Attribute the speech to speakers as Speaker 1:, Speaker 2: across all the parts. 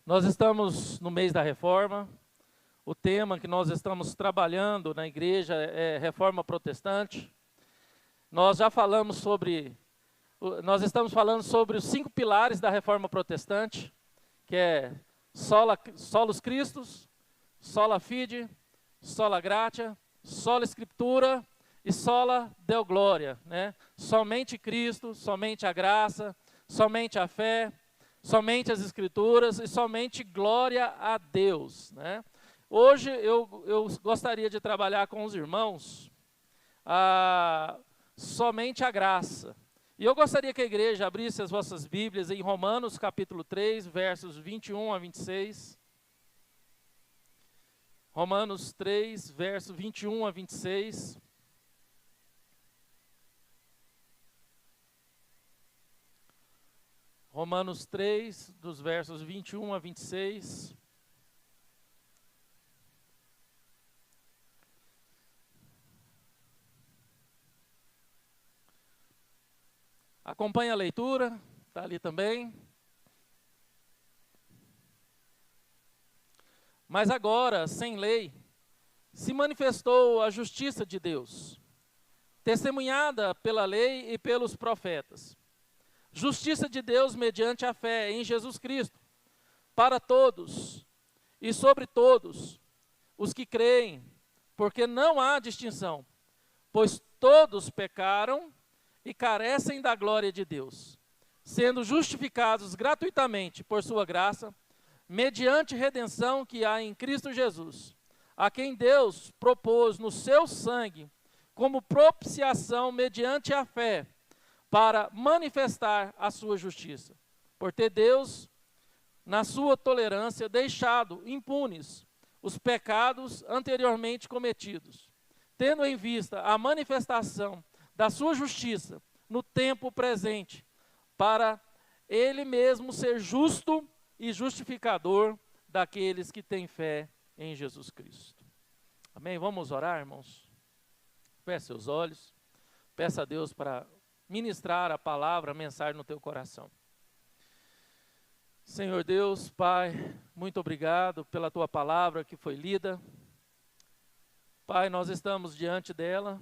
Speaker 1: Nós estamos no mês da reforma. O tema que nós estamos trabalhando na igreja é reforma protestante. Nós estamos falando sobre os 5 pilares da reforma protestante, que é solus Christus, sola fide, sola gratia, sola scriptura e sola deo gloria, né? Somente Cristo, somente a graça, somente a fé, somente as escrituras e somente glória a Deus, né? Hoje eu gostaria de trabalhar com os irmãos somente a graça. E eu gostaria que a igreja abrisse as vossas Bíblias em Romanos capítulo 3, versos 21 a 26. Romanos 3, verso 21 a 26. Romanos 3, dos versos 21 a 26. Acompanhe a leitura, está ali também. Mas agora, sem lei, se manifestou a justiça de Deus, testemunhada pela lei e pelos profetas. Justiça de Deus mediante a fé em Jesus Cristo, para todos e sobre todos os que creem, porque não há distinção, pois todos pecaram e carecem da glória de Deus, sendo justificados gratuitamente por sua graça, mediante redenção que há em Cristo Jesus, a quem Deus propôs no seu sangue como propiciação mediante a fé, para manifestar a sua justiça, por ter Deus, na sua tolerância, deixado impunes os pecados anteriormente cometidos, tendo em vista a manifestação da sua justiça no tempo presente, para ele mesmo ser justo e justificador daqueles que têm fé em Jesus Cristo. Amém? Vamos orar, irmãos? Feche seus olhos, peça a Deus para ministrar a palavra, a mensagem no teu coração. Senhor Deus, Pai, muito obrigado pela tua palavra que foi lida. Pai, nós estamos diante dela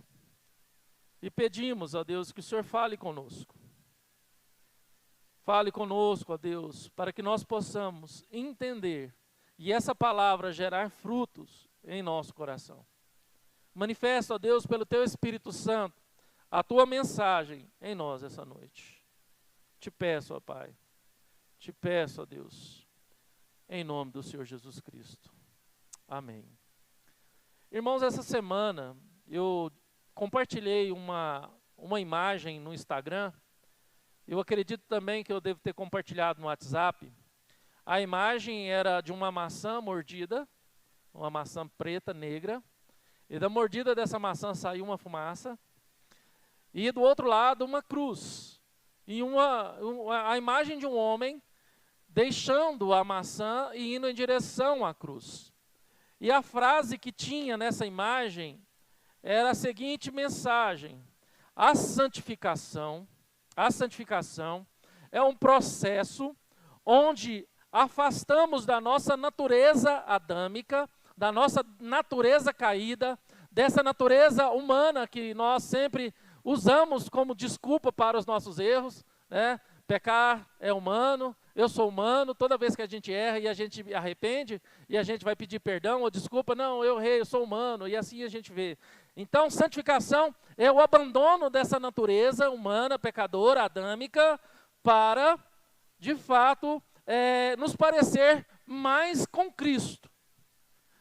Speaker 1: e pedimos, ó Deus, que o Senhor fale conosco. Fale conosco, ó Deus, para que nós possamos entender e essa palavra gerar frutos em nosso coração. Manifesta, ó Deus, pelo teu Espírito Santo, a tua mensagem em nós essa noite. Te peço, ó Pai, te peço, ó Deus, em nome do Senhor Jesus Cristo. Amém. Irmãos, essa semana eu compartilhei uma imagem no Instagram. Eu acredito também que eu devo ter compartilhado no WhatsApp. A imagem era de uma maçã mordida, uma maçã preta, negra, e da mordida dessa maçã saiu uma fumaça. E do outro lado, uma cruz. E a imagem de um homem deixando a maçã e indo em direção à cruz. E a frase que tinha nessa imagem era a seguinte mensagem: a santificação é um processo onde afastamos da nossa natureza adâmica, da nossa natureza caída, dessa natureza humana que nós sempre usamos como desculpa para os nossos erros, né? Pecar é humano, eu sou humano, toda vez que a gente erra e a gente arrepende, e a gente vai pedir perdão ou desculpa, não, eu errei, eu sou humano, e assim a gente vê. Então, santificação é o abandono dessa natureza humana, pecadora, adâmica, para, de fato, nos parecer mais com Cristo.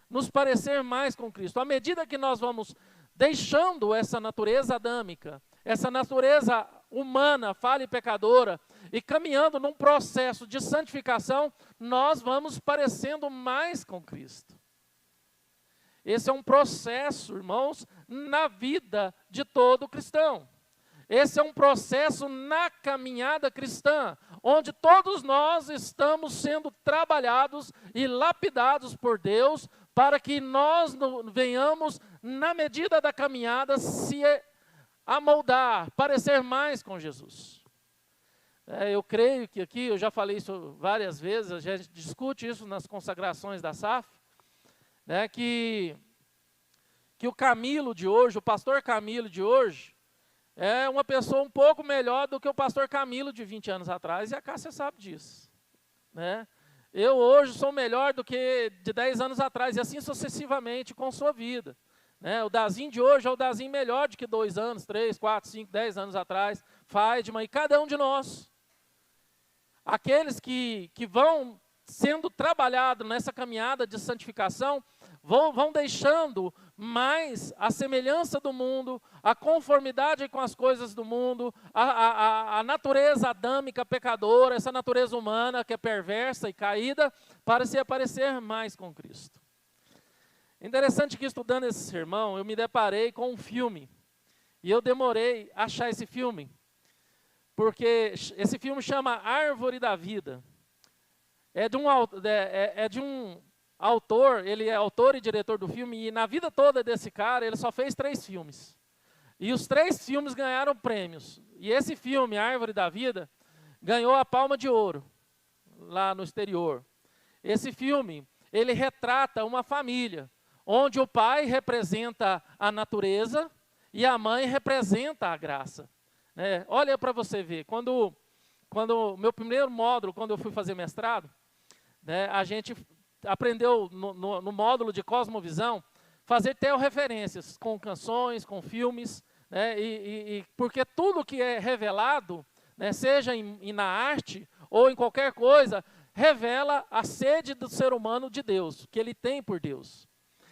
Speaker 1: Nos parecer mais com Cristo. À medida que nós vamos deixando essa natureza adâmica, essa natureza humana, falha e pecadora, e caminhando num processo de santificação, nós vamos parecendo mais com Cristo. Esse é um processo, irmãos, na vida de todo cristão. Esse é um processo na caminhada cristã, onde todos nós estamos sendo trabalhados e lapidados por Deus, para que nós venhamos, na medida da caminhada, se amoldar, parecer mais com Jesus. Eu creio que aqui, eu já falei isso várias vezes, a gente discute isso nas consagrações da SAF, né, que o Camilo de hoje, o pastor Camilo de hoje, é uma pessoa um pouco melhor do que o pastor Camilo de 20 anos atrás, e a Cássia sabe disso. Né? Eu hoje sou melhor do que de 10 anos atrás, e assim sucessivamente com sua vida. Né? O Dazinho de hoje é o Dazinho melhor do que 2 anos, 3, 4, 5, 10 anos atrás, Faidman, e cada um de nós. Aqueles que vão sendo trabalhados nessa caminhada de santificação, vão deixando mais a semelhança do mundo, a conformidade com as coisas do mundo, a natureza adâmica pecadora, essa natureza humana que é perversa e caída, para se aparecer mais com Cristo. Interessante que estudando esse sermão, eu me deparei com um filme, e eu demorei a achar esse filme, porque esse filme chama Árvore da Vida. É de um autor, ele é autor e diretor do filme, e na vida toda desse cara, ele só fez 3 filmes. E os 3 filmes ganharam prêmios. E esse filme, Árvore da Vida, ganhou a Palma de Ouro, lá no exterior. Esse filme, ele retrata uma família, onde o pai representa a natureza e a mãe representa a graça. Olha para você ver, quando meu primeiro módulo, quando eu fui fazer mestrado, a gente aprendeu no módulo de cosmovisão, fazer teorreferências com canções, com filmes, porque tudo que é revelado, seja na arte ou em qualquer coisa, revela a sede do ser humano de Deus, que ele tem por Deus.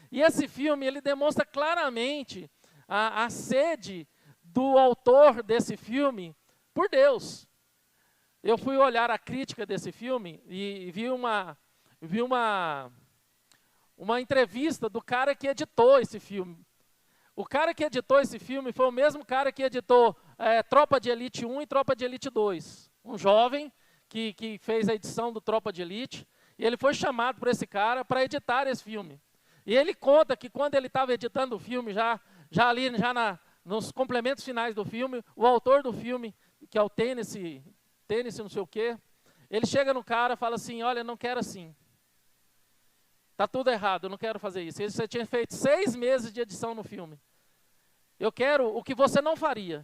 Speaker 1: E esse filme, ele demonstra claramente a sede do autor desse filme por Deus. Eu fui olhar a crítica desse filme e vi uma entrevista do cara que editou esse filme. O cara que editou esse filme foi o mesmo cara que editou Tropa de Elite 1 e Tropa de Elite 2. Um jovem que fez a edição do Tropa de Elite, e ele foi chamado por esse cara para editar esse filme. E ele conta que quando ele estava editando o filme, nos complementos finais do filme, o autor do filme, que é o Tennessee não sei o quê, ele chega no cara e fala assim, olha, não quero assim. Está tudo errado, eu não quero fazer isso. Você tinha feito 6 meses de edição no filme. Eu quero o que você não faria.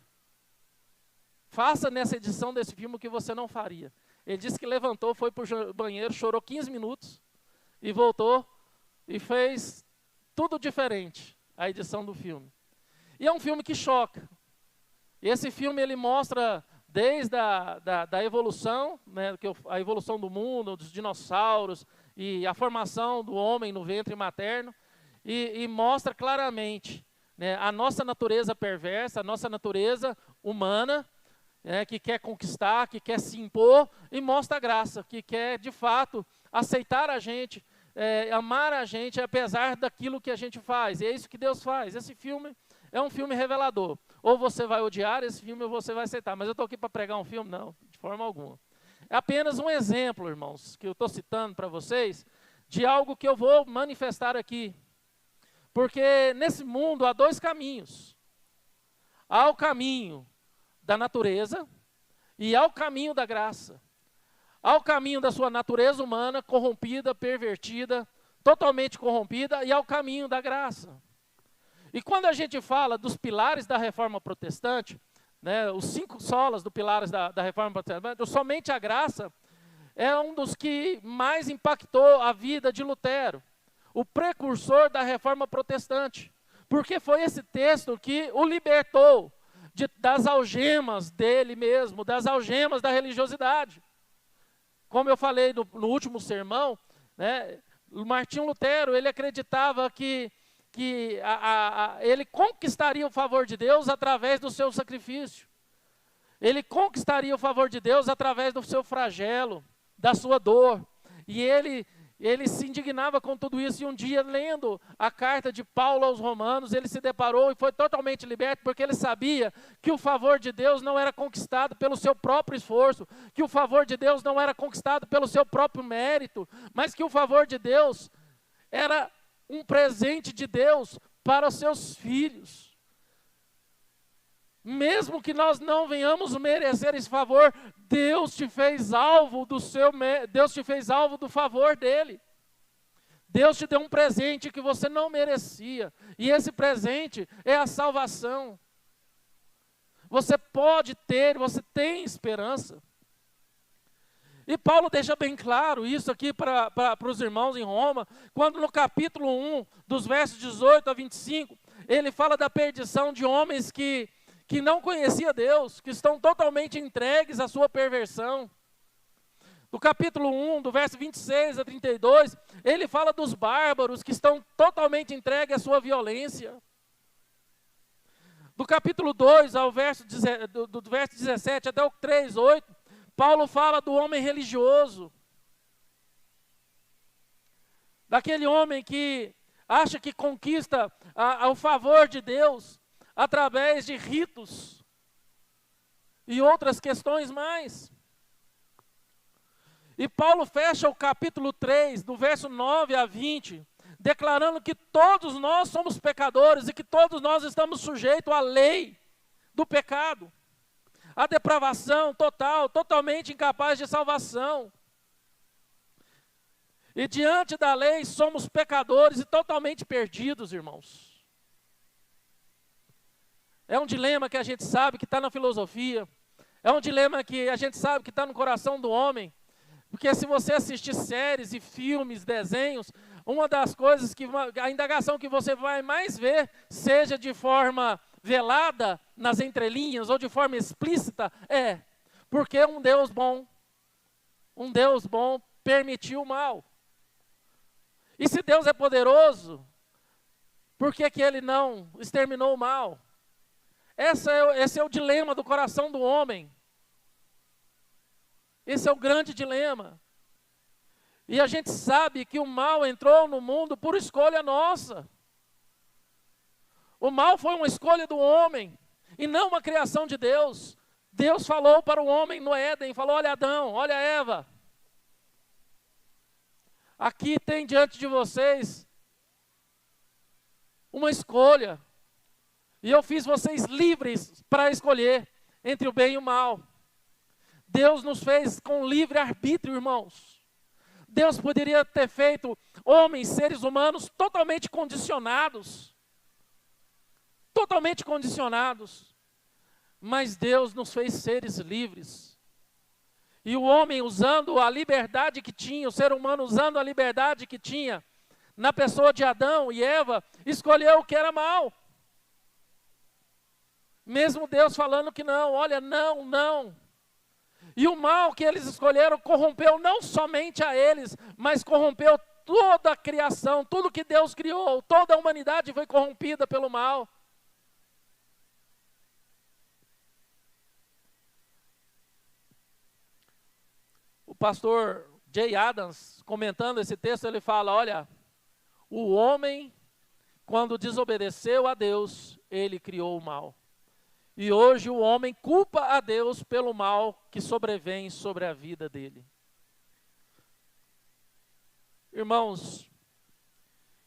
Speaker 1: Faça nessa edição desse filme o que você não faria. Ele disse que levantou, foi para o banheiro, chorou 15 minutos e voltou e fez tudo diferente, a edição do filme. E é um filme que choca. E esse filme ele mostra desde da evolução, a evolução do mundo, dos dinossauros, e a formação do homem no ventre materno, e mostra claramente a nossa natureza perversa, a nossa natureza humana, que quer conquistar, que quer se impor, e mostra a graça, que quer de fato aceitar a gente, amar a gente, apesar daquilo que a gente faz. E é isso que Deus faz. Esse filme é um filme revelador. Ou você vai odiar esse filme ou você vai aceitar. Mas eu estou aqui para pregar um filme? Não, de forma alguma. É apenas um exemplo, irmãos, que eu estou citando para vocês, de algo que eu vou manifestar aqui. Porque nesse mundo há 2 caminhos. Há o caminho da natureza e há o caminho da graça. Há o caminho da sua natureza humana, corrompida, pervertida, totalmente corrompida, e há o caminho da graça. E quando a gente fala dos pilares da reforma protestante, os 5 solas dos pilares da reforma protestante, somente a graça é um dos que mais impactou a vida de Lutero, o precursor da reforma protestante, porque foi esse texto que o libertou das algemas dele mesmo, das algemas da religiosidade. Como eu falei no último sermão, o Martinho Lutero, ele acreditava que ele conquistaria o favor de Deus através do seu sacrifício. Ele conquistaria o favor de Deus através do seu flagelo, da sua dor. E ele se indignava com tudo isso. E um dia, lendo a carta de Paulo aos Romanos, ele se deparou e foi totalmente liberto, porque ele sabia que o favor de Deus não era conquistado pelo seu próprio esforço, que o favor de Deus não era conquistado pelo seu próprio mérito, mas que o favor de Deus era um presente de Deus para os seus filhos. Mesmo que nós não venhamos merecer esse favor, Deus te fez alvo Deus te fez alvo do favor dele. Deus te deu um presente que você não merecia, e esse presente é a salvação. Você pode ter, você tem esperança. E Paulo deixa bem claro isso aqui para os irmãos em Roma, quando no capítulo 1, dos versos 18 a 25, ele fala da perdição de homens que não conheciam Deus, que estão totalmente entregues à sua perversão. No capítulo 1, do verso 26 a 32, ele fala dos bárbaros que estão totalmente entregues à sua violência. Do capítulo 2, do verso 17 até o 3, 8, Paulo fala do homem religioso. Daquele homem que acha que conquista o favor de Deus através de ritos e outras questões mais. E Paulo fecha o capítulo 3, do verso 9 a 20, declarando que todos nós somos pecadores e que todos nós estamos sujeitos à lei do pecado, à depravação total, totalmente incapaz de salvação. E diante da lei somos pecadores e totalmente perdidos, irmãos. É um dilema que a gente sabe que está na filosofia, é um dilema que a gente sabe que está no coração do homem. Porque se você assistir séries e filmes, desenhos, uma das coisas a indagação que você vai mais ver, seja de forma velada, nas entrelinhas, ou de forma explícita, porque um Deus bom permitiu o mal. E se Deus é poderoso, por que Ele não exterminou o mal? Esse é o dilema do coração do homem. Esse é o grande dilema. E a gente sabe que o mal entrou no mundo por escolha nossa. O mal foi uma escolha do homem, e não uma criação de Deus. Deus falou para o homem no Éden, falou: olha Adão, olha Eva. Aqui tem diante de vocês uma escolha. E eu fiz vocês livres para escolher entre o bem e o mal. Deus nos fez com livre arbítrio, irmãos. Deus poderia ter feito homens, seres humanos totalmente condicionados. Totalmente condicionados. Mas Deus nos fez seres livres. E o homem usando a liberdade que tinha, o ser humano usando a liberdade que tinha, na pessoa de Adão e Eva, escolheu o que era mal. Mesmo Deus falando que não, olha, não, não. E o mal que eles escolheram corrompeu não somente a eles, mas corrompeu toda a criação, tudo que Deus criou, toda a humanidade foi corrompida pelo mal. O pastor Jay Adams, comentando esse texto, ele fala: olha, o homem, quando desobedeceu a Deus, ele criou o mal. E hoje o homem culpa a Deus pelo mal que sobrevém sobre a vida dele. Irmãos,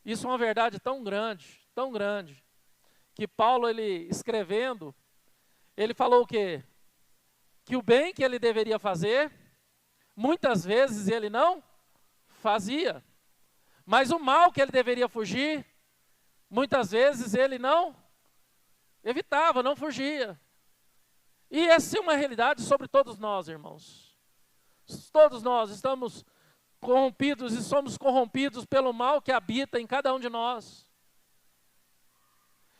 Speaker 1: isso é uma verdade tão grande, que Paulo, ele escrevendo, ele falou o quê? Que o bem que ele deveria fazer, muitas vezes ele não fazia. Mas o mal que ele deveria fugir, muitas vezes ele não evitava, não fugia. E essa é uma realidade sobre todos nós, irmãos. Todos nós estamos corrompidos e somos corrompidos pelo mal que habita em cada um de nós.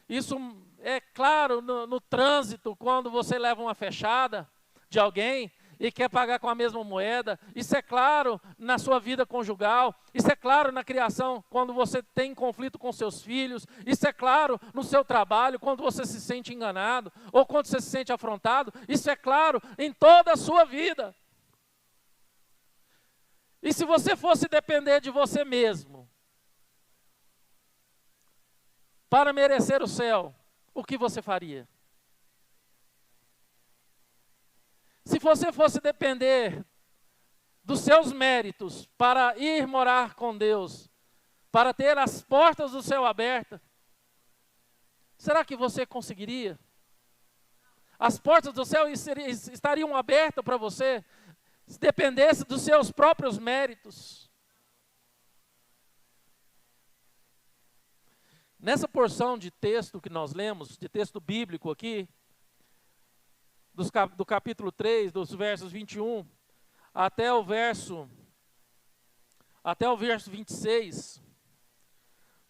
Speaker 1: Isso é claro no trânsito, quando você leva uma fechada de alguém e quer pagar com a mesma moeda. Isso é claro na sua vida conjugal. Isso é claro na criação, quando você tem conflito com seus filhos. Isso é claro no seu trabalho, quando você se sente enganado ou quando você se sente afrontado. Isso é claro em toda a sua vida. E se você fosse depender de você mesmo para merecer o céu, o que você faria? Se você fosse depender dos seus méritos para ir morar com Deus, para ter as portas do céu abertas, será que você conseguiria? as portas do céu estariam abertas para você, se dependesse dos seus próprios méritos. Nessa porção de texto que nós lemos, de texto bíblico aqui, do capítulo 3, dos versos 21 até o verso 26,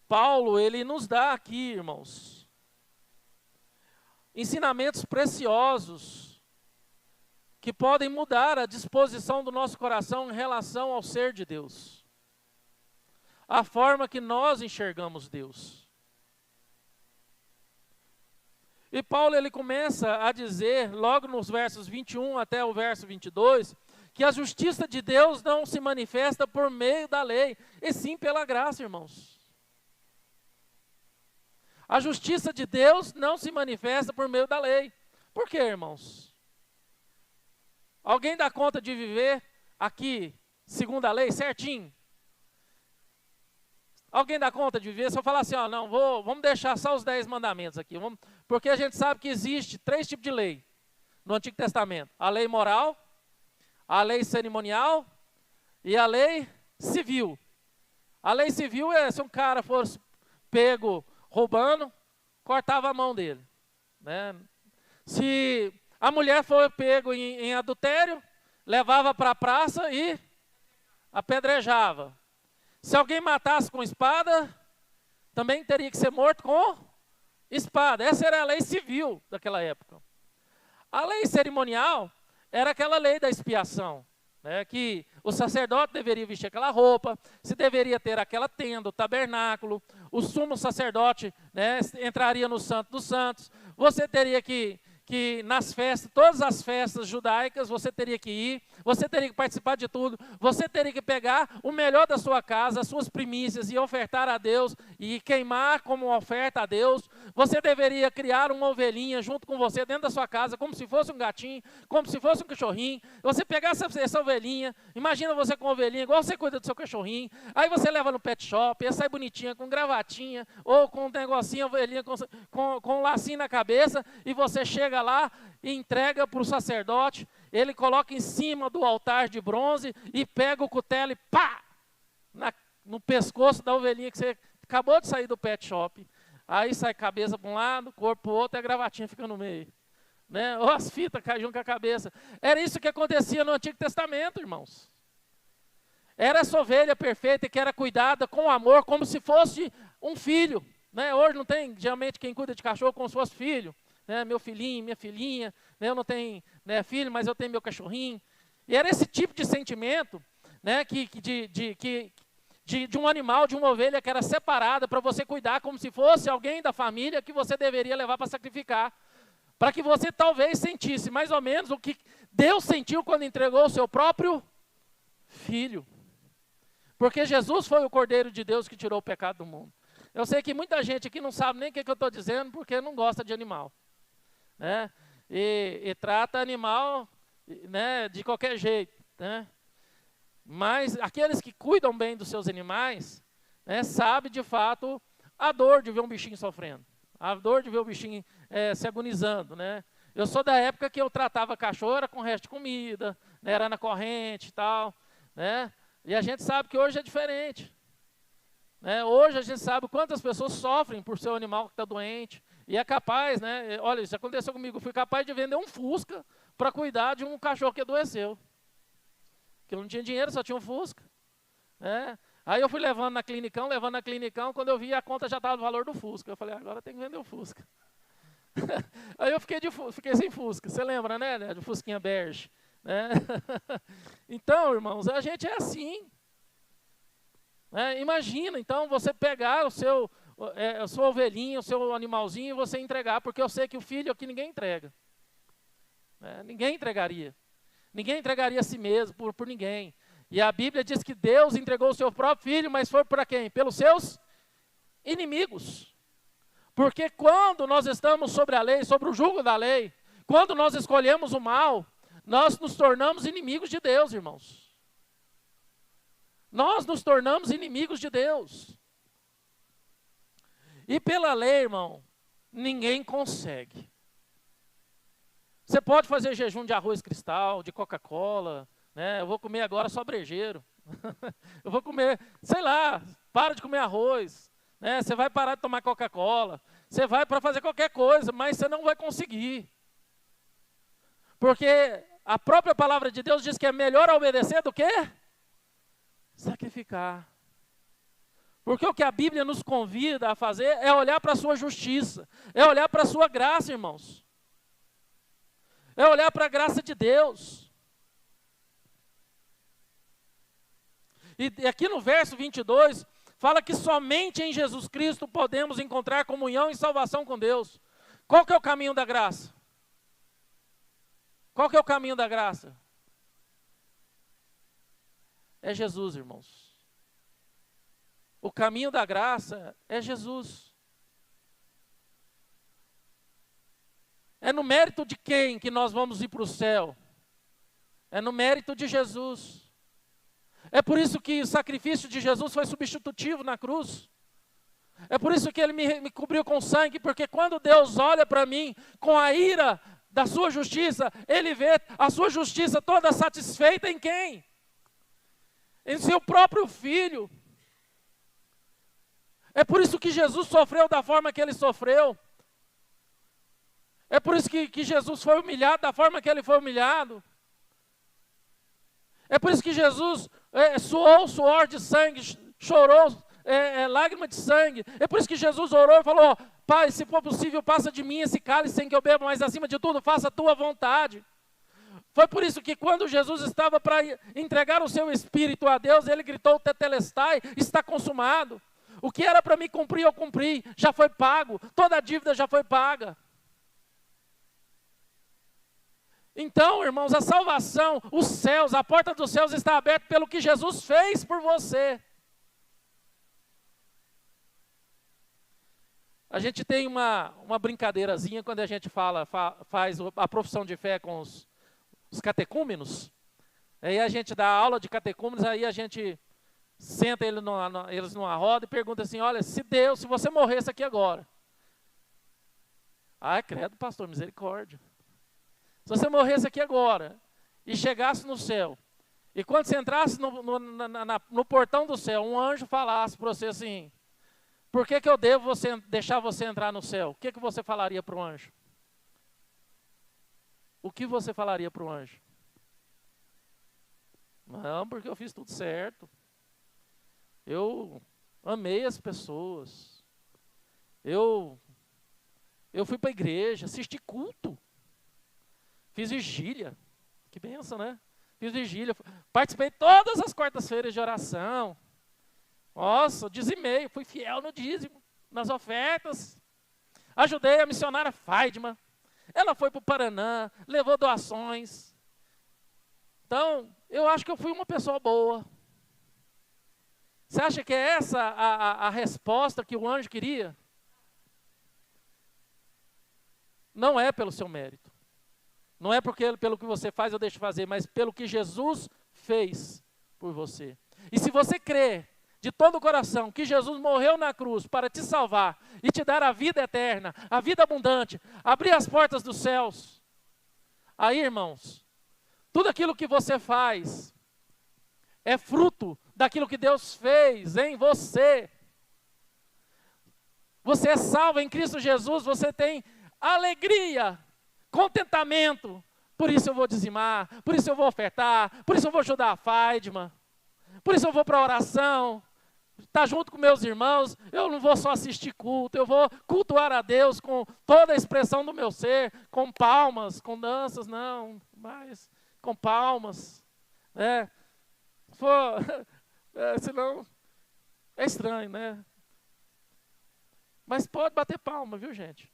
Speaker 1: Paulo, ele nos dá aqui, irmãos, ensinamentos preciosos que podem mudar a disposição do nosso coração em relação ao ser de Deus, a forma que nós enxergamos Deus. E Paulo, ele começa a dizer, logo nos versos 21 até o verso 22, que a justiça de Deus não se manifesta por meio da lei, e sim pela graça, irmãos. A justiça de Deus não se manifesta por meio da lei. Por quê, irmãos? Alguém dá conta de viver aqui, segundo a lei, certinho? Alguém dá conta de viver? Se eu falar assim, ó, não, vamos deixar só os 10 mandamentos aqui, porque a gente sabe que existe 3 tipos de lei no Antigo Testamento. A lei moral, a lei cerimonial e a lei civil. A lei civil é se um cara fosse pego roubando, cortava a mão dele, né? Se a mulher for pego em adultério, levava para a praça e apedrejava. Se alguém matasse com espada, também teria que ser morto com espada. Essa era a lei civil daquela época. A lei cerimonial era aquela lei da expiação, né, que o sacerdote deveria vestir aquela roupa, se deveria ter aquela tenda, o tabernáculo, o sumo sacerdote, né, entraria no Santo dos Santos, você teria que nas festas, todas as festas judaicas, você teria que ir, você teria que participar de tudo, você teria que pegar o melhor da sua casa, as suas primícias e ofertar a Deus, e queimar como oferta a Deus. Você deveria criar uma ovelhinha junto com você dentro da sua casa, como se fosse um gatinho, como se fosse um cachorrinho. Você pegasse essa ovelhinha, imagina você com uma ovelhinha, igual você cuida do seu cachorrinho, aí você leva no pet shop, ela sai bonitinha, com gravatinha, ou com um negocinho, ovelhinha com um lacinho na cabeça, e você chega lá e entrega para o sacerdote, ele coloca em cima do altar de bronze e pega o cutelo e pá! No pescoço da ovelhinha que você acabou de sair do pet shop. Aí sai cabeça para um lado, corpo para o outro e a gravatinha fica no meio, né? Ou as fitas caem junto com a cabeça. Era isso que acontecia no Antigo Testamento, irmãos. Era essa ovelha perfeita que era cuidada com amor, como se fosse um filho, né? Hoje não tem, geralmente, quem cuida de cachorro como se fosse filho, né? Meu filhinho, minha filhinha, né? Eu não tenho, né, filho, mas eu tenho meu cachorrinho. E era esse tipo de sentimento, né, de um animal, de uma ovelha que era separada para você cuidar como se fosse alguém da família que você deveria levar para sacrificar. Para que você talvez sentisse mais ou menos o que Deus sentiu quando entregou o seu próprio filho. Porque Jesus foi o Cordeiro de Deus que tirou o pecado do mundo. Eu sei que muita gente aqui não sabe nem o que eu estou dizendo porque não gosta de animal, né? E trata animal, né, de qualquer jeito, né? Mas aqueles que cuidam bem dos seus animais, né, sabem de fato a dor de ver um bichinho sofrendo, a dor de ver o bichinho se agonizando, né? Eu sou da época que eu tratava cachorro era com resto de comida, né, era na corrente e tal, né? E a gente sabe que hoje é diferente, né? Hoje a gente sabe quantas pessoas sofrem por seu animal que está doente, e é capaz, né? Olha, isso aconteceu comigo, eu fui capaz de vender um Fusca para cuidar de um cachorro que adoeceu. Que eu não tinha dinheiro, só tinha um Fusca, né? Aí eu fui levando na clinicão, quando eu vi a conta já estava no valor do Fusca. Eu falei, agora tem que vender o Fusca. Aí eu fiquei sem Fusca, você lembra, né? Do Fusquinha Berge, né? Então, irmãos, a gente é assim. Né? Imagina, então, você pegar a sua ovelhinha, o seu animalzinho e você entregar, porque eu sei que o filho aqui ninguém entrega. Né? Ninguém entregaria. Ninguém entregaria a si mesmo, por ninguém. E a Bíblia diz que Deus entregou o seu próprio filho, mas foi para quem? Pelos seus inimigos. Porque quando nós estamos sobre a lei, sobre o jugo da lei, quando nós escolhemos o mal, nós nos tornamos inimigos de Deus, irmãos. Nós nos tornamos inimigos de Deus. E pela lei, irmão, ninguém consegue. Você pode fazer jejum de arroz cristal, de Coca-Cola, né? Eu vou comer agora só brejeiro. Eu vou comer, sei lá, para de comer arroz, né? Você vai parar de tomar Coca-Cola. Você vai para fazer qualquer coisa, mas você não vai conseguir. Porque a própria palavra de Deus diz que é melhor obedecer do que sacrificar. Porque o que a Bíblia nos convida a fazer é olhar para a sua justiça, é olhar para a sua graça, irmãos. É olhar para a graça de Deus. E aqui no verso 22, fala que somente em Jesus Cristo podemos encontrar comunhão e salvação com Deus. Qual que é o caminho da graça? Qual que é o caminho da graça? É Jesus, irmãos. O caminho da graça é Jesus. É no mérito de quem que nós vamos ir para o céu? É no mérito de Jesus. É por isso que o sacrifício de Jesus foi substitutivo na cruz. É por isso que ele me cobriu com sangue, porque quando Deus olha para mim com a ira da sua justiça, ele vê a sua justiça toda satisfeita em quem? Em seu próprio Filho. É por isso que Jesus sofreu da forma que ele sofreu. É por isso que Jesus foi humilhado da forma que ele foi humilhado. É por isso que Jesus suou suor de sangue, chorou lágrima de sangue. É por isso que Jesus orou e falou: Pai, se for possível, passa de mim esse cálice sem que eu beba, mas acima de tudo, faça a tua vontade. Foi por isso que quando Jesus estava para entregar o seu espírito a Deus, ele gritou: Tetelestai, está consumado. O que era para mim cumprir, eu cumpri, já foi pago, toda a dívida já foi paga. Então, irmãos, a salvação, os céus, a porta dos céus está aberta pelo que Jesus fez por você. A gente tem uma brincadeirazinha quando a gente faz a profissão de fé com os catecúmenos. Aí a gente dá aula de catecúmenos, aí a gente senta eles numa roda e pergunta assim: olha, se você morresse aqui agora. Ai, credo, pastor, misericórdia. Se você morresse aqui agora e chegasse no céu, e quando você entrasse no portão do céu, um anjo falasse para você assim: por que eu devo deixar você entrar no céu? O que você falaria para o anjo? O que você falaria para o anjo? Não, porque eu fiz tudo certo. Eu amei as pessoas. Eu fui para a igreja, assisti culto. Fiz vigília. Que bênção, né? Fiz vigília. Participei de todas as quartas-feiras de oração. Nossa, dizimei. Fui fiel no dízimo, nas ofertas. Ajudei a missionária Faidma. Ela foi para o Paraná, levou doações. Então, eu acho que eu fui uma pessoa boa. Você acha que é essa a resposta que o anjo queria? Não é pelo seu mérito. Não é pelo que você faz ou deixa de fazer, mas pelo que Jesus fez por você. E se você crê de todo o coração que Jesus morreu na cruz para te salvar e te dar a vida eterna, a vida abundante, abrir as portas dos céus, aí, irmãos, tudo aquilo que você faz é fruto daquilo que Deus fez em você. Você é salvo em Cristo Jesus, você tem alegria, contentamento. Por isso eu vou dizimar, por isso eu vou ofertar, por isso eu vou ajudar a Faidma, por isso eu vou para a oração, estar junto com meus irmãos. Eu não vou só assistir culto, eu vou cultuar a Deus com toda a expressão do meu ser, com palmas, com danças, não, mas com palmas, né? Senão é estranho, né? Mas pode bater palma, viu, gente?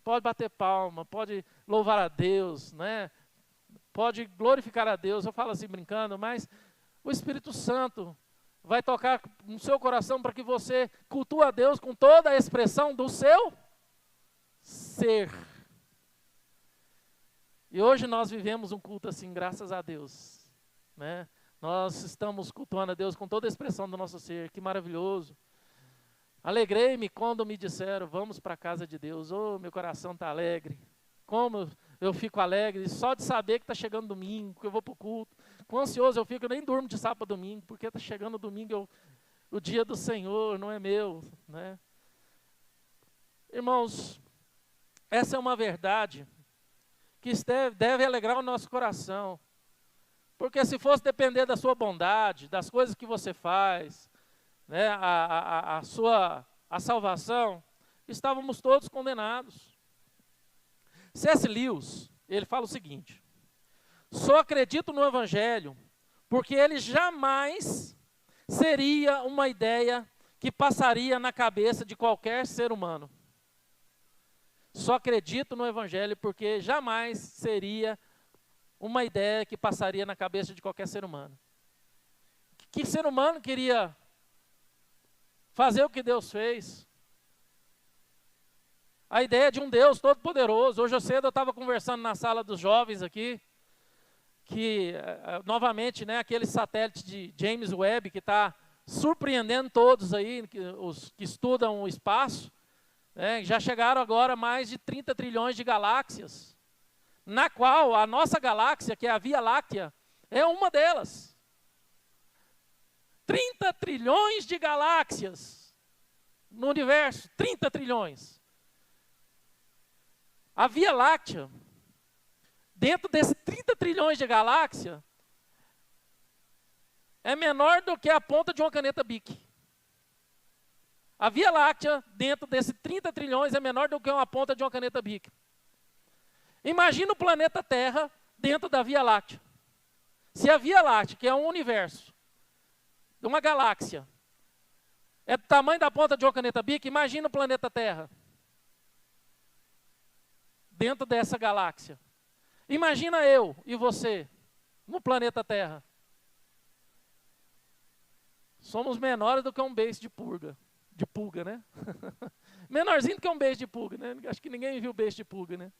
Speaker 1: Pode bater palma, pode louvar a Deus, né? Pode glorificar a Deus. Eu falo assim brincando, mas o Espírito Santo vai tocar no seu coração para que você cultue a Deus com toda a expressão do seu ser. E hoje nós vivemos um culto assim, graças a Deus, né? Nós estamos cultuando a Deus com toda a expressão do nosso ser. Que maravilhoso. Alegrei-me quando me disseram: vamos para a casa de Deus. Oh, meu coração está alegre. Como eu fico alegre só de saber que está chegando domingo, que eu vou para o culto. Quão ansioso eu fico, eu nem durmo de sábado para domingo, porque está chegando domingo, o dia do Senhor, não é meu, né? Irmãos, essa é uma verdade que deve alegrar o nosso coração. Porque se fosse depender da sua bondade, das coisas que você faz, né, a salvação, estávamos todos condenados. C.S. Lewis, ele fala o seguinte: só acredito no Evangelho porque ele jamais seria uma ideia que passaria na cabeça de qualquer ser humano. Só acredito no Evangelho porque jamais seria uma ideia que passaria na cabeça de qualquer ser humano. Que ser humano queria fazer o que Deus fez? A ideia de um Deus todo-poderoso. Hoje cedo eu estava conversando na sala dos jovens aqui, que, novamente, né, aquele satélite de James Webb, que está surpreendendo todos aí, os que estudam o espaço, né, já chegaram agora a mais de 30 trilhões de galáxias, na qual a nossa galáxia, que é a Via Láctea, é uma delas. 30 trilhões de galáxias no universo, 30 trilhões. A Via Láctea, dentro desses 30 trilhões de galáxias, é menor do que a ponta de uma caneta Bic. A Via Láctea, dentro desses 30 trilhões, é menor do que uma ponta de uma caneta Bic. Imagina o planeta Terra dentro da Via Láctea. Se a Via Láctea, que é um universo, uma galáxia, é do tamanho da ponta de uma caneta Bic, imagina o planeta Terra dentro dessa galáxia. Imagina eu e você no planeta Terra. Somos menores do que um beijo de pulga. De pulga, né? Menorzinho do que um beijo de pulga, né? Acho que ninguém viu beijo de pulga, né?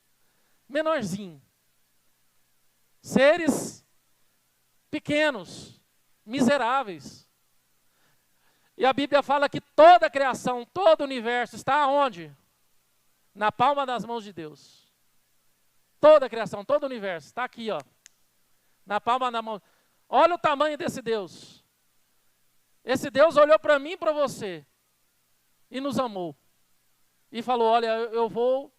Speaker 1: Menorzinho. Seres pequenos, miseráveis. E a Bíblia fala que toda a criação, todo o universo está onde? Na palma das mãos de Deus. Toda a criação, todo o universo está aqui, ó, na palma da mão. Olha o tamanho desse Deus. Esse Deus olhou para mim e para você e nos amou. E falou: olha, eu vou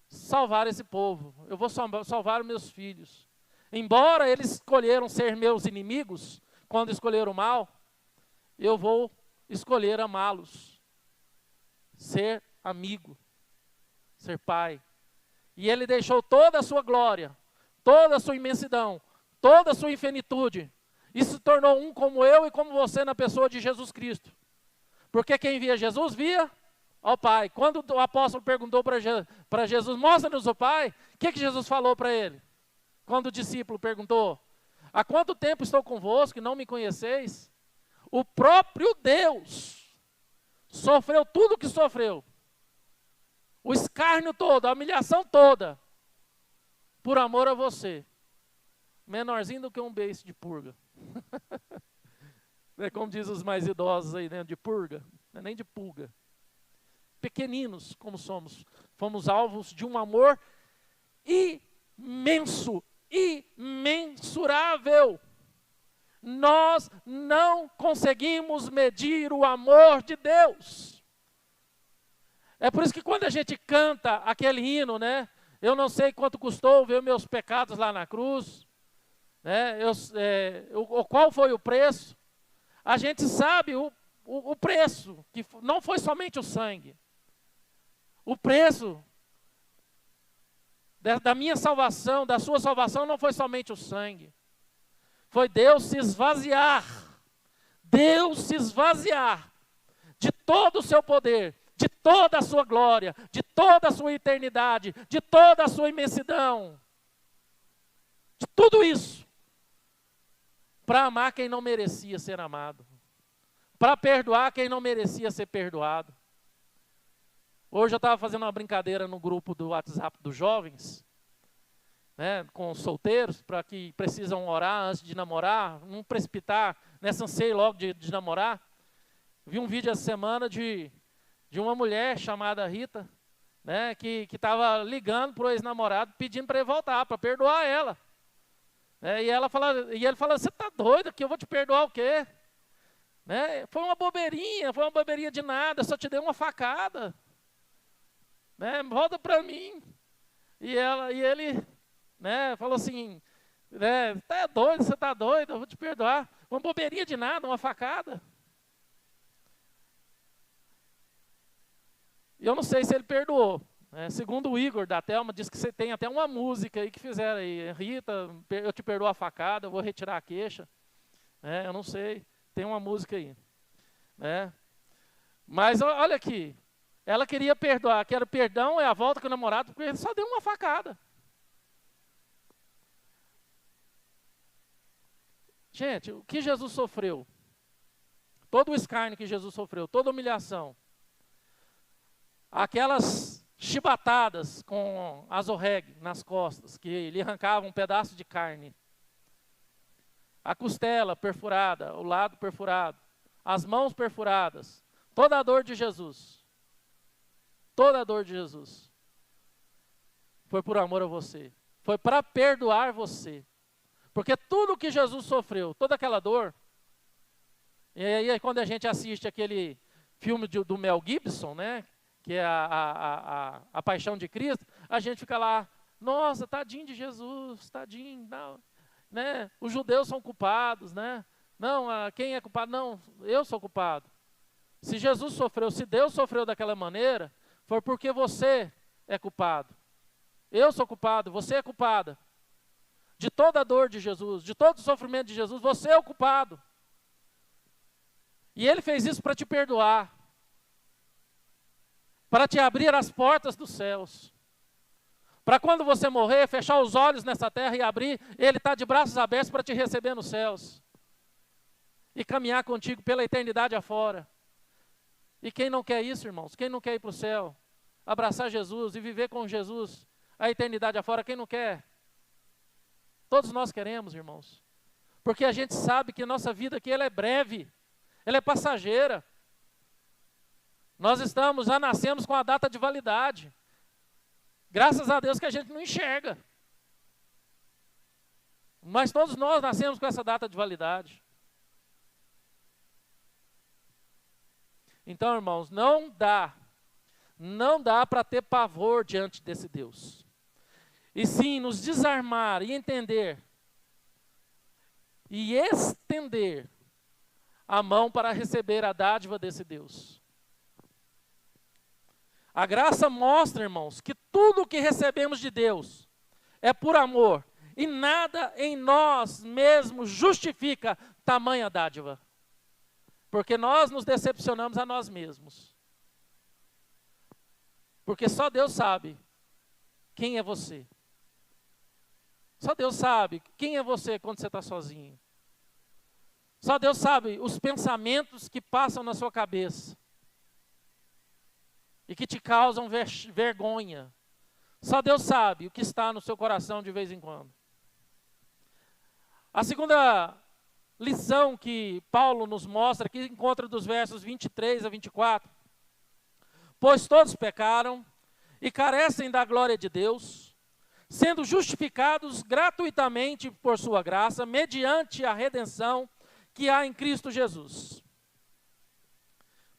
Speaker 1: salvar esse povo. Eu vou salvar os meus filhos. Embora eles escolheram ser meus inimigos, quando escolheram o mal, eu vou escolher amá-los. Ser amigo. Ser pai. E ele deixou toda a sua glória, toda a sua imensidão, toda a sua infinitude, e se tornou um como eu e como você na pessoa de Jesus Cristo. Porque quem via Jesus, via ao Pai. Quando o apóstolo perguntou para Jesus: mostra-nos o Pai, o que Jesus falou para ele? Quando o discípulo perguntou: há quanto tempo estou convosco e não me conheceis? O próprio Deus sofreu tudo o que sofreu. O escárnio todo, a humilhação toda, por amor a você. Menorzinho do que um beiço de purga. É como diz os mais idosos aí, né? De purga, não é nem de pulga. Pequeninos como somos, fomos alvos de um amor imenso, imensurável. Nós não conseguimos medir o amor de Deus. É por isso que quando a gente canta aquele hino, né? Eu não sei quanto custou ver meus pecados lá na cruz, né? Qual foi o preço? A gente sabe o preço, que não foi somente o sangue. O preço da minha salvação, da sua salvação, não foi somente o sangue. Foi Deus se esvaziar. Deus se esvaziar de todo o seu poder, de toda a sua glória, de toda a sua eternidade, de toda a sua imensidão, de tudo isso, para amar quem não merecia ser amado, para perdoar quem não merecia ser perdoado. Hoje eu estava fazendo uma brincadeira no grupo do WhatsApp dos jovens, né, com os solteiros, para que precisam orar antes de namorar, não precipitar nessa anseio logo de namorar. Vi um vídeo essa semana de uma mulher chamada Rita, né, que estava ligando para o ex-namorado, pedindo para ele voltar, para perdoar ela. E ele fala, você está doido que eu vou te perdoar o quê? Né? Foi uma bobeirinha de nada, só te dei uma facada. Né? Volta para mim. E ele, né, falou assim, né, tá doido, você está doido, eu vou te perdoar. Uma bobeirinha de nada, uma facada. E eu não sei se ele perdoou. Segundo o Igor da Thelma, diz que tem até uma música aí que fizeram aí. Rita, eu te perdoo a facada, eu vou retirar a queixa. Eu não sei, tem uma música aí. Mas olha aqui, ela queria perdoar, quero perdão, é a volta com o namorado, porque ele só deu uma facada. Gente, o que Jesus sofreu? Todo o escárnio que Jesus sofreu, toda a humilhação. Aquelas chibatadas com azorregue nas costas, que lhe arrancavam um pedaço de carne. A costela perfurada, o lado perfurado, as mãos perfuradas. Toda a dor de Jesus. Toda a dor de Jesus. Foi por amor a você. Foi para perdoar você. Porque tudo que Jesus sofreu, toda aquela dor, e aí quando a gente assiste aquele filme do Mel Gibson, né, que é a Paixão de Cristo, a gente fica lá, nossa, tadinho de Jesus, tadinho, não, né, os judeus são culpados, né, não, quem é culpado? Não, eu sou culpado. Se Jesus sofreu, se Deus sofreu daquela maneira, foi porque você é culpado. Eu sou culpado, você é culpada. De toda a dor de Jesus, de todo o sofrimento de Jesus, você é o culpado. E Ele fez isso para te perdoar. Para te abrir as portas dos céus. Para quando você morrer, fechar os olhos nessa terra e abrir, Ele está de braços abertos para te receber nos céus. E caminhar contigo pela eternidade afora. E quem não quer isso, irmãos? Quem não quer ir para o céu? Abraçar Jesus e viver com Jesus a eternidade afora, quem não quer? Todos nós queremos, irmãos. Porque a gente sabe que a nossa vida aqui ela é breve, ela é passageira. Nós já nascemos com a data de validade. Graças a Deus que a gente não enxerga. Mas todos nós nascemos com essa data de validade. Então, irmãos, não dá para ter pavor diante desse Deus. E sim, nos desarmar e entender e estender a mão para receber a dádiva desse Deus. A graça mostra, irmãos, que tudo o que recebemos de Deus é por amor e nada em nós mesmos justifica tamanha dádiva. Porque nós nos decepcionamos a nós mesmos. Porque só Deus sabe quem é você. Só Deus sabe quem é você quando você está sozinho. Só Deus sabe os pensamentos que passam na sua cabeça. E que te causam vergonha. Só Deus sabe o que está no seu coração de vez em quando. A segunda lição que Paulo nos mostra, que encontra dos versos 23 a 24. Pois todos pecaram e carecem da glória de Deus, sendo justificados gratuitamente por sua graça, mediante a redenção que há em Cristo Jesus.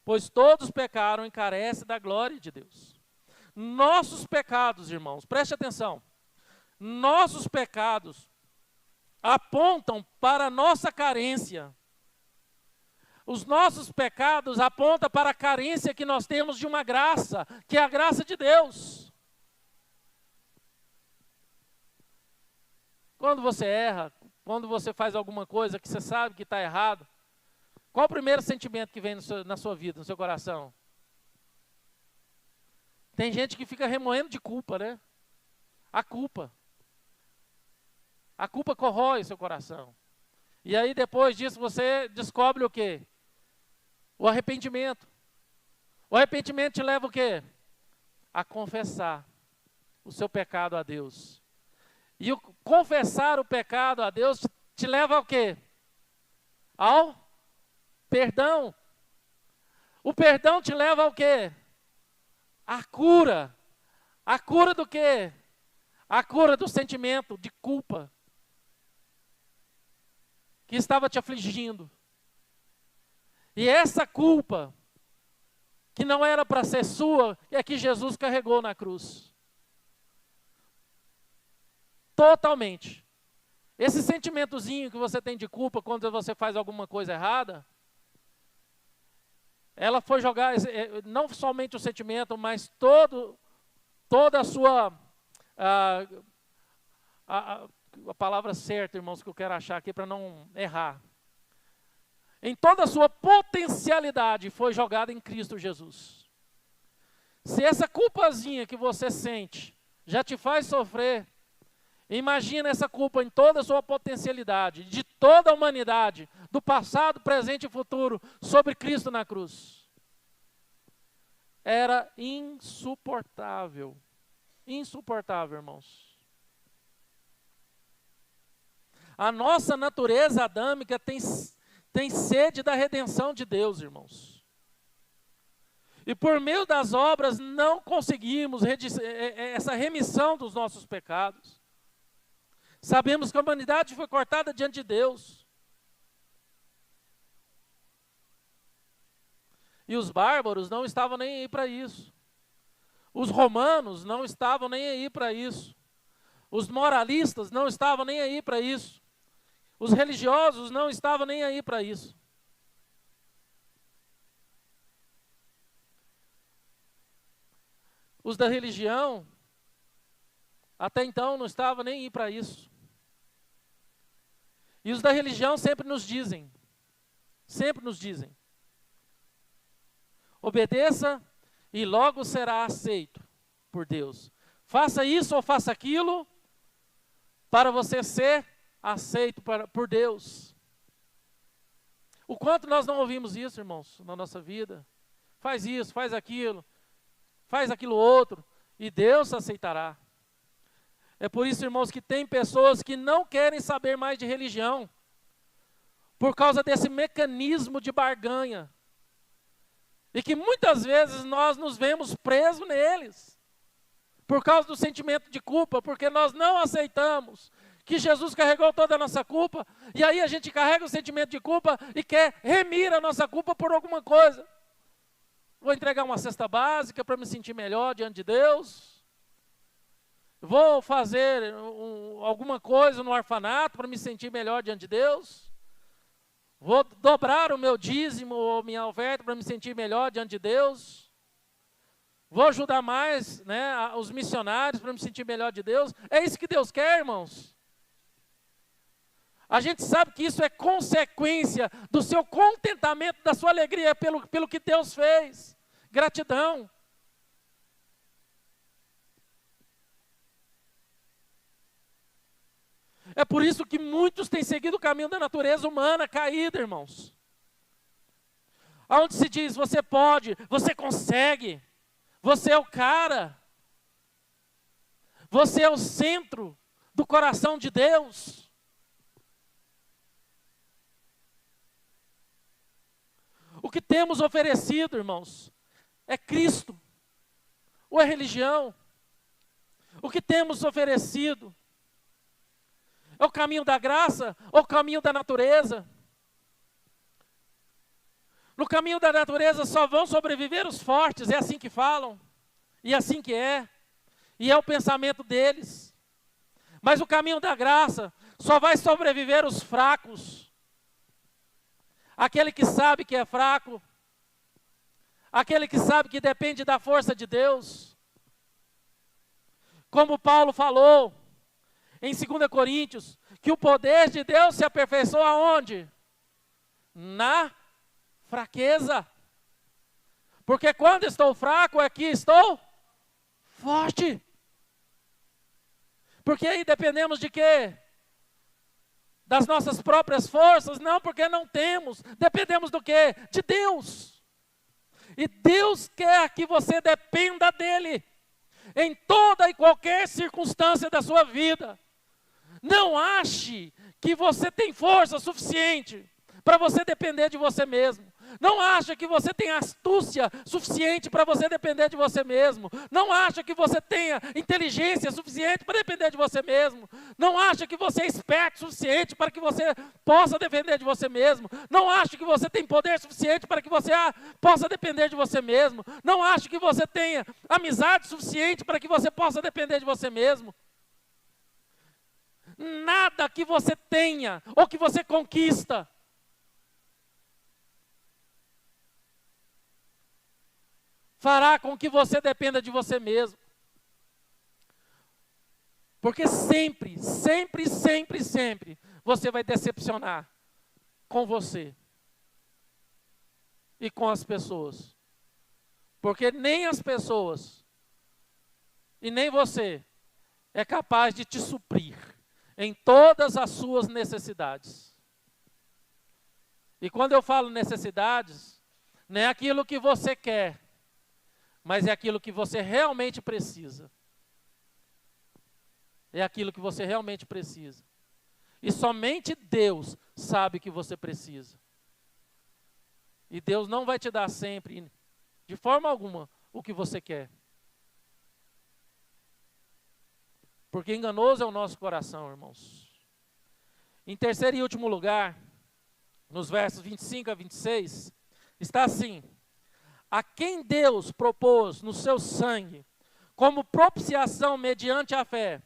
Speaker 1: Pois todos pecaram e carecem da glória de Deus. Nossos pecados, irmãos, preste atenção. Nossos pecados apontam para a nossa carência. Os nossos pecados apontam para a carência que nós temos de uma graça, que é a graça de Deus. Quando você erra, quando você faz alguma coisa que você sabe que está errado, qual o primeiro sentimento que vem na sua vida, no seu coração? Tem gente que fica remoendo de culpa, né? A culpa. A culpa corrói o seu coração. E aí depois disso você descobre o quê? O arrependimento. O arrependimento te leva o quê? A confessar o seu pecado a Deus. E o confessar o pecado a Deus te leva ao quê? Ao perdão. O perdão te leva ao quê? A cura. A cura do quê? A cura do sentimento de culpa que estava te afligindo. E essa culpa, que não era para ser sua, é que Jesus carregou na cruz. Totalmente. Esse sentimentozinho que você tem de culpa quando você faz alguma coisa errada, ela foi jogar, não somente o sentimento, mas toda a sua, a palavra certa, irmãos, que eu quero achar aqui para não errar. Em toda a sua potencialidade foi jogada em Cristo Jesus. Se essa culpazinha que você sente já te faz sofrer, imagina essa culpa em toda a sua potencialidade, de toda a humanidade, do passado, presente e futuro, sobre Cristo na cruz. Era insuportável. Insuportável, irmãos. A nossa natureza adâmica tem sede da redenção de Deus, irmãos. E por meio das obras não conseguimos essa remissão dos nossos pecados. Sabemos que a humanidade foi cortada diante de Deus. E os bárbaros não estavam nem aí para isso. Os romanos não estavam nem aí para isso. Os moralistas não estavam nem aí para isso. Os religiosos não estavam nem aí para isso. Os da religião, até então, não estavam nem aí para isso. E os da religião sempre nos dizem, obedeça e logo será aceito por Deus. Faça isso ou faça aquilo para você ser aceito por Deus. O quanto nós não ouvimos isso, irmãos, na nossa vida. Faz isso, faz aquilo outro, e Deus aceitará. É por isso, irmãos, que tem pessoas que não querem saber mais de religião, por causa desse mecanismo de barganha, e que muitas vezes nós nos vemos presos neles, por causa do sentimento de culpa, porque nós não aceitamos que Jesus carregou toda a nossa culpa, e aí a gente carrega o sentimento de culpa e quer remir a nossa culpa por alguma coisa. Vou entregar uma cesta básica para me sentir melhor diante de Deus. Vou fazer alguma coisa no orfanato para me sentir melhor diante de Deus. Vou dobrar o meu dízimo ou minha oferta para me sentir melhor diante de Deus. Vou ajudar mais, né, os missionários para me sentir melhor de Deus. É isso que Deus quer, irmãos. A gente sabe que isso é consequência do seu contentamento, da sua alegria pelo que Deus fez. Gratidão. É por isso que muitos têm seguido o caminho da natureza humana caída, irmãos. Onde se diz, você pode, você consegue, você é o cara. Você é o centro do coração de Deus. O que temos oferecido, irmãos, é Cristo, ou é religião. O que temos oferecido é o caminho da graça ou o caminho da natureza. No caminho da natureza só vão sobreviver os fortes, é assim que falam, e é assim que é, e é o pensamento deles. Mas o caminho da graça só vai sobreviver os fracos. Aquele que sabe que é fraco, aquele que sabe que depende da força de Deus. Como Paulo falou em 2 Coríntios, que o poder de Deus se aperfeiçoa aonde? Na fraqueza. Porque quando estou fraco, aqui estou forte. Porque aí dependemos de quê? Das nossas próprias forças? Não, porque não temos. Dependemos do quê? De Deus. E Deus quer que você dependa dEle, em toda e qualquer circunstância da sua vida. Não ache que você tem força suficiente para você depender de você mesmo. Não acha que você tem astúcia suficiente para você depender de você mesmo. Não acha que você tenha inteligência suficiente para depender de você mesmo. Não acha que você é esperto suficiente para que você possa depender de você mesmo. Não acha que você tem poder suficiente para que você possa depender de você mesmo. Não acha que você tenha amizade suficiente para que você possa depender de você mesmo. Nada que você tenha ou que você conquista fará com que você dependa de você mesmo. Porque sempre, sempre, sempre, sempre, você vai decepcionar com você e com as pessoas. Porque nem as pessoas e nem você é capaz de te suprir em todas as suas necessidades. E quando eu falo necessidades, não é aquilo que você quer, mas é aquilo que você realmente precisa. É aquilo que você realmente precisa. E somente Deus sabe o que você precisa. E Deus não vai te dar sempre, de forma alguma, o que você quer. Porque enganoso é o nosso coração, irmãos. Em terceiro e último lugar, nos versos 25 a 26, está assim: a quem Deus propôs no seu sangue, como propiciação mediante a fé,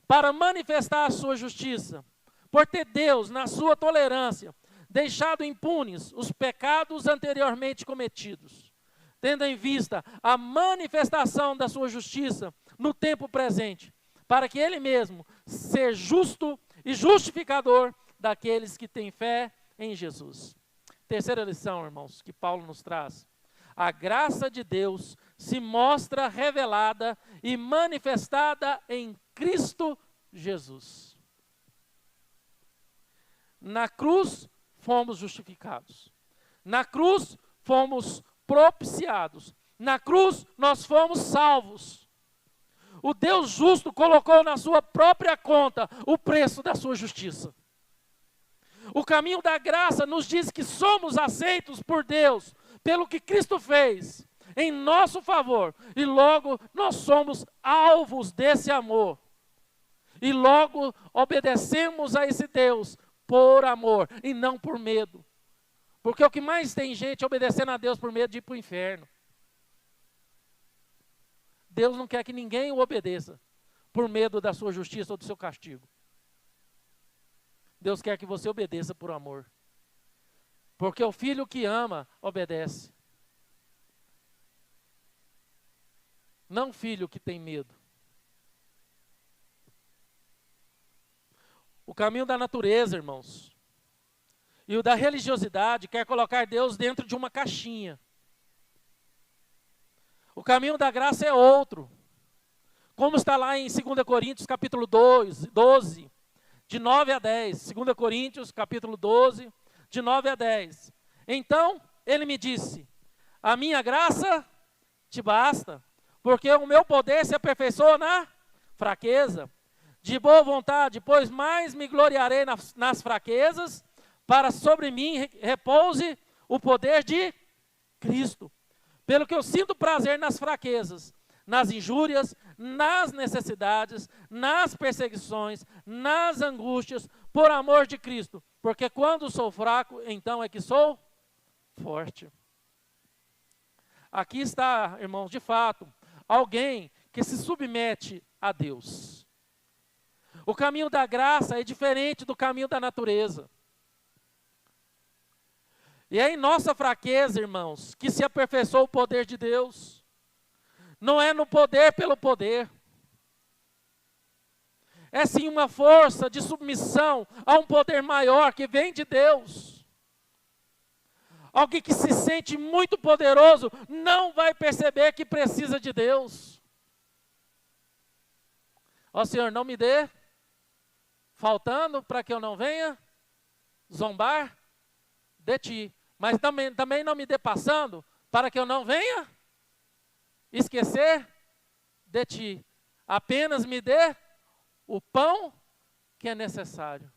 Speaker 1: para manifestar a sua justiça, por ter Deus, na sua tolerância, deixado impunes os pecados anteriormente cometidos, tendo em vista a manifestação da sua justiça no tempo presente, para que Ele mesmo seja justo e justificador daqueles que têm fé em Jesus. Terceira lição, irmãos, que Paulo nos traz. A graça de Deus se mostra revelada e manifestada em Cristo Jesus. Na cruz fomos justificados. Na cruz fomos propiciados. Na cruz nós fomos salvos. O Deus justo colocou na sua própria conta o preço da sua justiça. O caminho da graça nos diz que somos aceitos por Deus pelo que Cristo fez em nosso favor, e logo nós somos alvos desse amor, e logo obedecemos a esse Deus por amor e não por medo, porque o que mais tem gente obedecendo a Deus por medo de ir para o inferno. Deus não quer que ninguém o obedeça por medo da sua justiça ou do seu castigo. Deus quer que você obedeça por amor. Porque o filho que ama, obedece. Não o filho que tem medo. O caminho da natureza, irmãos, e o da religiosidade quer colocar Deus dentro de uma caixinha. O caminho da graça é outro. Como está lá em 2 Coríntios capítulo 12, de 9 a 10. 2 Coríntios capítulo 12, de 9 a 10. Então, ele me disse: a minha graça te basta, porque o meu poder se aperfeiçoa na fraqueza. De boa vontade, pois mais me gloriarei nas fraquezas, para sobre mim repouse o poder de Cristo. Pelo que eu sinto prazer nas fraquezas, nas injúrias, nas necessidades, nas perseguições, nas angústias, por amor de Cristo. Porque quando sou fraco, então é que sou forte. Aqui está, irmãos, de fato, alguém que se submete a Deus. O caminho da graça é diferente do caminho da natureza. E é em nossa fraqueza, irmãos, que se aperfeiçoa o poder de Deus. Não é no poder pelo poder. É sim uma força de submissão a um poder maior que vem de Deus. Alguém que se sente muito poderoso não vai perceber que precisa de Deus. Ó Senhor, não me dê faltando para que eu não venha zombar de Ti. Mas também não me dê passando para que eu não venha esquecer de Ti. Apenas me dê o pão que é necessário.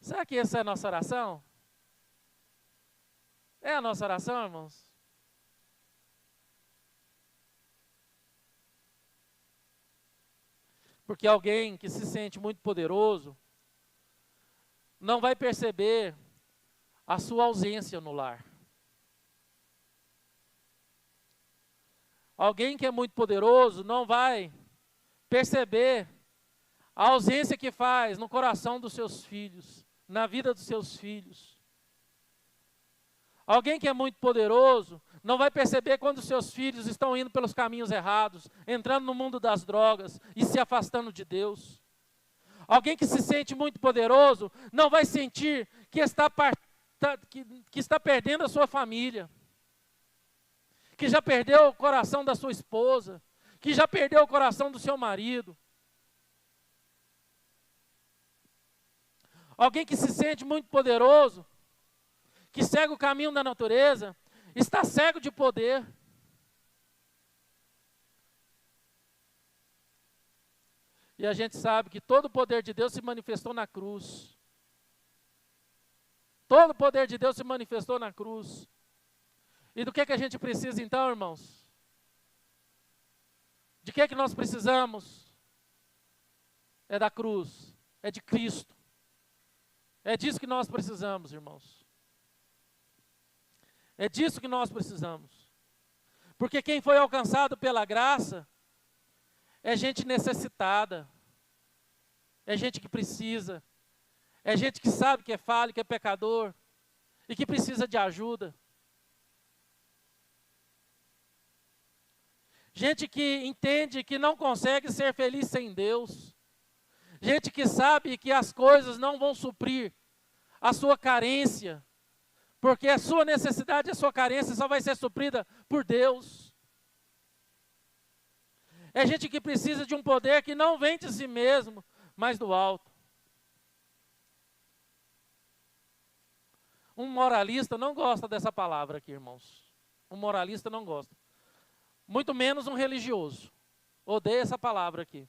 Speaker 1: Será que essa é a nossa oração? É a nossa oração, irmãos? Porque alguém que se sente muito poderoso não vai perceber a sua ausência no lar. Alguém que é muito poderoso não vai perceber a ausência que faz no coração dos seus filhos, na vida dos seus filhos. Alguém que é muito poderoso não vai perceber quando os seus filhos estão indo pelos caminhos errados, entrando no mundo das drogas e se afastando de Deus. Alguém que se sente muito poderoso não vai sentir que está perdendo a sua família, que já perdeu o coração da sua esposa, que já perdeu o coração do seu marido. Alguém que se sente muito poderoso, que segue o caminho da natureza, está cego de poder. E a gente sabe que todo o poder de Deus se manifestou na cruz. Todo o poder de Deus se manifestou na cruz. E do que a gente precisa então, irmãos? De que nós precisamos? É da cruz, é de Cristo. É disso que nós precisamos, irmãos. É disso que nós precisamos. Porque quem foi alcançado pela graça é gente necessitada, é gente que precisa, é gente que sabe que é falho, que é pecador e que precisa de ajuda. Gente que entende que não consegue ser feliz sem Deus. Gente que sabe que as coisas não vão suprir a sua carência, porque a sua necessidade, a sua carência só vai ser suprida por Deus. É gente que precisa de um poder que não vem de si mesmo, mas do alto. Um moralista não gosta dessa palavra aqui, irmãos. Um moralista não gosta. Muito menos um religioso. Odeia essa palavra aqui.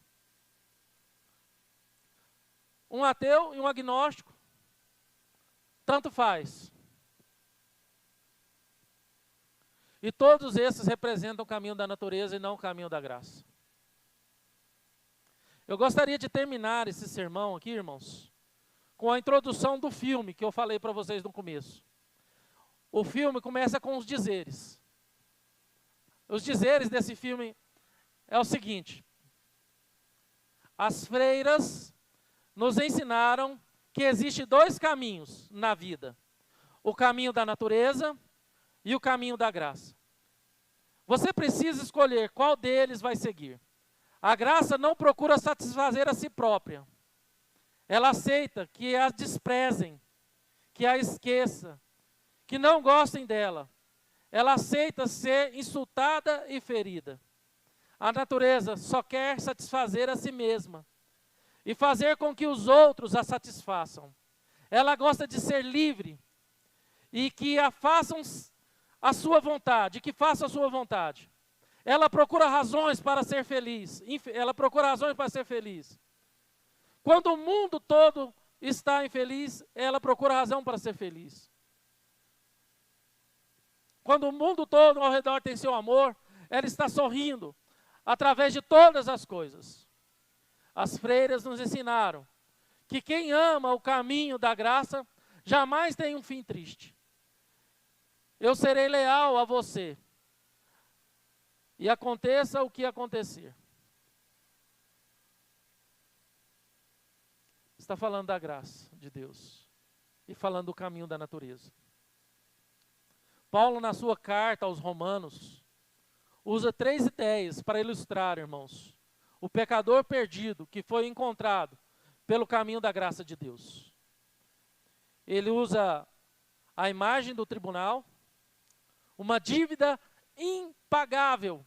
Speaker 1: Um ateu e um agnóstico, tanto faz. E todos esses representam o caminho da natureza e não o caminho da graça. Eu gostaria de terminar esse sermão aqui, irmãos, com a introdução do filme que eu falei para vocês no começo. O filme começa com os dizeres. Os dizeres desse filme é o seguinte: as freiras nos ensinaram que existe dois caminhos na vida: o caminho da natureza e o caminho da graça. Você precisa escolher qual deles vai seguir. A graça não procura satisfazer a si própria. Ela aceita que a desprezem, que a esqueça, que não gostem dela. Ela aceita ser insultada e ferida. A natureza só quer satisfazer a si mesma e fazer com que os outros a satisfaçam. Ela gosta de ser livre e que a façam a sua vontade, que façam a sua vontade. Ela procura razões para ser feliz. Ela procura razões para ser feliz. Quando o mundo todo está infeliz, ela procura razão para ser feliz. Quando o mundo todo ao redor tem seu amor, ela está sorrindo através de todas as coisas. As freiras nos ensinaram que quem ama o caminho da graça jamais tem um fim triste. Eu serei leal a você, e aconteça o que acontecer. Está falando da graça de Deus e falando do caminho da natureza. Paulo, na sua carta aos Romanos, usa 3 ideias para ilustrar, irmãos, o pecador perdido que foi encontrado pelo caminho da graça de Deus. Ele usa a imagem do tribunal, uma dívida impagável,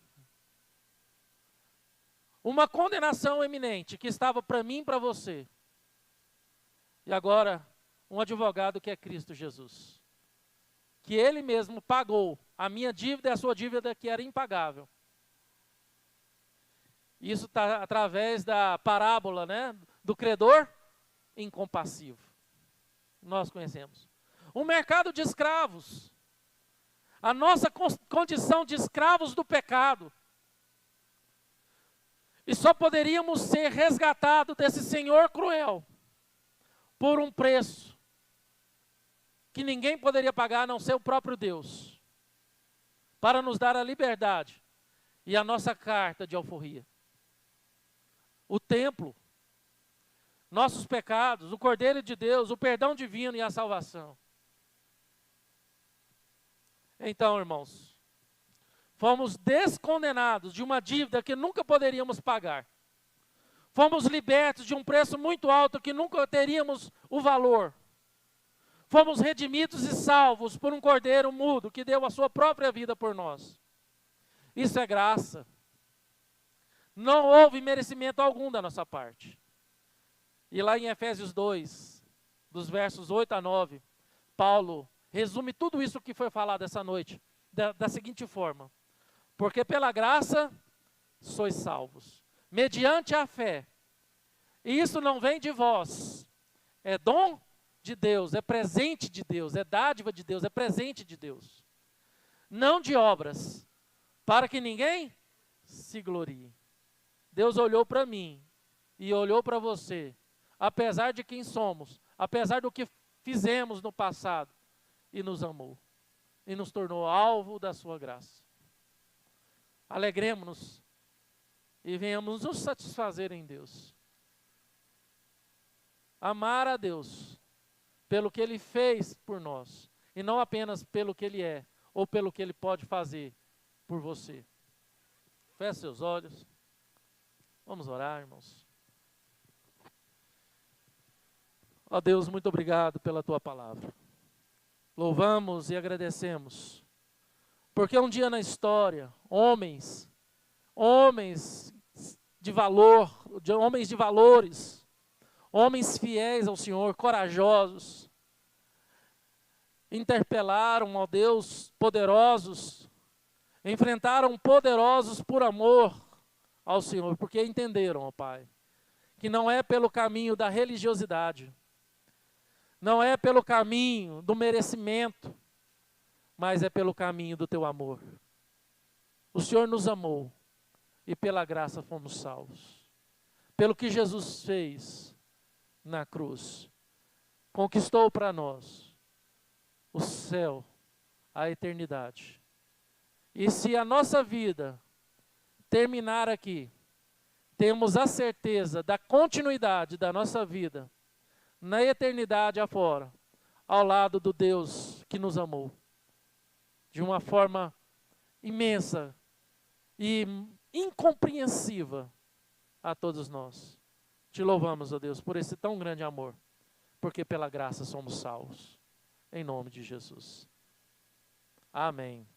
Speaker 1: uma condenação eminente que estava para mim e para você. E agora, um advogado que é Cristo Jesus, que Ele mesmo pagou a minha dívida e a sua dívida que era impagável. Isso está através da parábola, né, do credor incompassivo. Nós conhecemos. Um mercado de escravos. a nossa condição de escravos do pecado. E só poderíamos ser resgatados desse Senhor cruel por um preço que ninguém poderia pagar, a não ser o próprio Deus, para nos dar a liberdade e a nossa carta de alforria. O templo, nossos pecados, o Cordeiro de Deus, o perdão divino e a salvação. Então, irmãos, fomos descondenados de uma dívida que nunca poderíamos pagar. Fomos libertos de um preço muito alto que nunca teríamos o valor. Fomos redimidos e salvos por um cordeiro mudo que deu a sua própria vida por nós. Isso é graça. Não houve merecimento algum da nossa parte. E lá em Efésios 2, dos versos 8 a 9, Paulo resume tudo isso que foi falado essa noite da seguinte forma: porque pela graça sois salvos, mediante a fé. E isso não vem de vós, é dom de Deus, é presente de Deus, é dádiva de Deus, é presente de Deus. Não de obras, para que ninguém se glorie. Deus olhou para mim e olhou para você, apesar de quem somos, apesar do que fizemos no passado, e nos amou, e nos tornou alvo da sua graça. Alegremos-nos e venhamos nos satisfazer em Deus. Amar a Deus pelo que Ele fez por nós, e não apenas pelo que Ele é, ou pelo que Ele pode fazer por você. Feche seus olhos. Vamos orar, irmãos. Ó Deus, muito obrigado pela Tua palavra. Louvamos e agradecemos, porque um dia na história, homens de valor, homens de valores, homens fiéis ao Senhor, corajosos, interpelaram, ó Deus, poderosos, enfrentaram poderosos por amor ao Senhor, porque entenderam, ó Pai, que não é pelo caminho da religiosidade, não é pelo caminho do merecimento, mas é pelo caminho do Teu amor. O Senhor nos amou e pela graça fomos salvos. Pelo que Jesus fez na cruz, conquistou para nós o céu, a eternidade. E se a nossa vida terminar aqui, temos a certeza da continuidade da nossa vida na eternidade afora, ao lado do Deus que nos amou de uma forma imensa e incompreensiva a todos nós. Te louvamos, ó Deus, por esse tão grande amor, porque pela graça somos salvos. Em nome de Jesus. Amém.